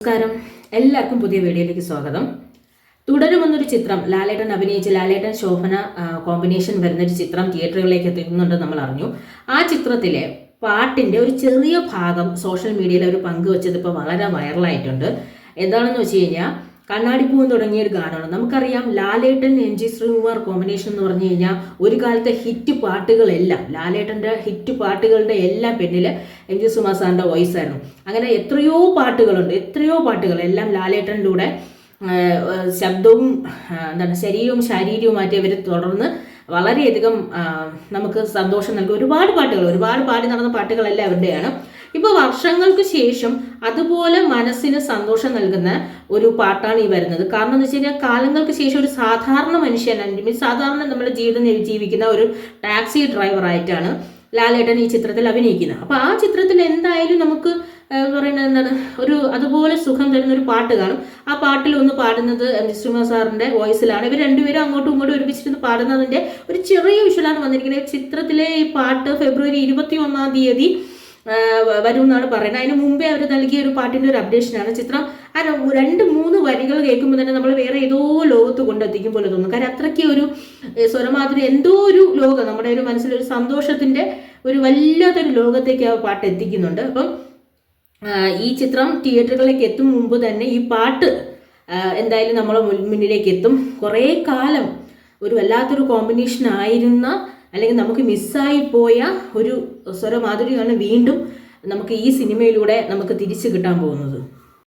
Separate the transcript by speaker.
Speaker 1: നമസ്കാരം, എല്ലാവർക്കും പുതിയ വീഡിയോയിലേക്ക് സ്വാഗതം. തുടരുമെന്നൊരു ചിത്രം ലാലേട്ടൻ അഭിനയിച്ച് ലാലേട്ടൻ ശോഭന കോമ്പിനേഷൻ വരുന്നൊരു ചിത്രം തിയേറ്ററുകളിലേക്ക് എത്തുന്നുണ്ട് നമ്മൾ അറിഞ്ഞു. ആ ചിത്രത്തിലെ പാട്ടിന്റെ ഒരു ചെറിയ ഭാഗം സോഷ്യൽ മീഡിയയിൽ ഒരു പങ്കുവച്ചത് ഇപ്പോൾ വളരെ വൈറലായിട്ടുണ്ട്. എന്താണെന്ന് വെച്ച് കഴിഞ്ഞാൽ കണ്ണാടിപ്പൂവൻ തുടങ്ങിയ ഒരു ഗാനമാണ്. നമുക്കറിയാം ലാലേട്ടൻ MG ശ്രീകുമാർ കോമ്പിനേഷൻ എന്ന് പറഞ്ഞു കഴിഞ്ഞാൽ ഒരു കാലത്തെ ഹിറ്റ് പാട്ടുകളെല്ലാം ലാലേട്ടൻ്റെ ഹിറ്റ് പാട്ടുകളുടെ എല്ലാം പിന്നിൽ MG ശ്രീകുമാർ സാറിൻ്റെ വോയിസ് ആയിരുന്നു. അങ്ങനെ എത്രയോ പാട്ടുകളുണ്ട്, എത്രയോ പാട്ടുകൾ എല്ലാം ലാലേട്ടനിലൂടെ ശബ്ദവും ശരീരവും ശാരീരികവുമായിട്ട് ഇവർ തുടർന്ന് വളരെയധികം നമുക്ക് സന്തോഷം നൽകും. ഒരുപാട് പാടി നടന്ന പാട്ടുകളെല്ലാം അവരുടെയാണ്. ഇപ്പോൾ വർഷങ്ങൾക്ക് ശേഷം അതുപോലെ മനസ്സിന് സന്തോഷം നൽകുന്ന ഒരു പാട്ടാണ് ഈ വരുന്നത്. കാരണം എന്ന് വെച്ച് കഴിഞ്ഞാൽ കാലങ്ങൾക്ക് ശേഷം ഒരു സാധാരണ മനുഷ്യൻ, സാധാരണ നമ്മുടെ ജീവിതം ജീവിക്കുന്ന ഒരു ടാക്സി ഡ്രൈവറായിട്ടാണ് ലാലേട്ടൻ ഈ ചിത്രത്തിൽ അഭിനയിക്കുന്നത്. അപ്പോൾ ആ ചിത്രത്തിൽ എന്തായാലും നമുക്ക് പറയുന്നത് എന്താണ്, ഒരു അതുപോലെ സുഖം തരുന്ന ഒരു പാട്ട് കാണും. ആ പാട്ടിൽ ഒന്ന് പാടുന്നത് MG ശ്രീകുമാർ സാറിൻ്റെ വോയിസിലാണ്. ഇവർ രണ്ടുപേരും അങ്ങോട്ടും ഇങ്ങോട്ടും ഒരുമിച്ചിരുന്ന് പാടുന്നതിൻ്റെ ഒരു ചെറിയ വിഷ്വലാണ് വന്നിരിക്കുന്നത്. ചിത്രത്തിലെ ഈ പാട്ട് ഫെബ്രുവരി 21 വരും എന്നാണ് പറയുന്നത്. അതിന് മുമ്പേ അവർ നൽകിയ ഒരു പാട്ടിൻ്റെ ഒരു അപ്ഡേഷനാണ്. ചിത്രം ആ 2-3 വരികൾ കേൾക്കുമ്പോൾ തന്നെ നമ്മൾ വേറെ ഏതോ ലോകത്ത് കൊണ്ടെത്തിക്കും പോലെ തോന്നും. കാരണം അത്രയ്ക്ക് ഒരു സ്വരമാധുരി, എന്തോ ഒരു ലോകം, നമ്മുടെ ഒരു മനസ്സിലൊരു സന്തോഷത്തിൻ്റെ ഒരു വല്ലാത്തൊരു ലോകത്തേക്ക് ആ പാട്ട് എത്തിക്കുന്നുണ്ട്. അപ്പം ഈ ചിത്രം തിയേറ്ററുകളിലേക്ക് എത്തും മുമ്പ് തന്നെ ഈ പാട്ട് എന്തായാലും നമ്മളെ മുന്നിലേക്ക് എത്തും. കുറേ കാലം ഒരു വല്ലാത്തൊരു കോമ്പിനേഷൻ ആയിരുന്ന, അല്ലെങ്കിൽ നമുക്ക് മിസ്സായി പോയ ഒരു സ്വരമാധുരിയാണ് വീണ്ടും നമുക്ക് ഈ സിനിമയിലൂടെ നമുക്ക് തിരിച്ചു കിട്ടാൻ പോകുന്നത്.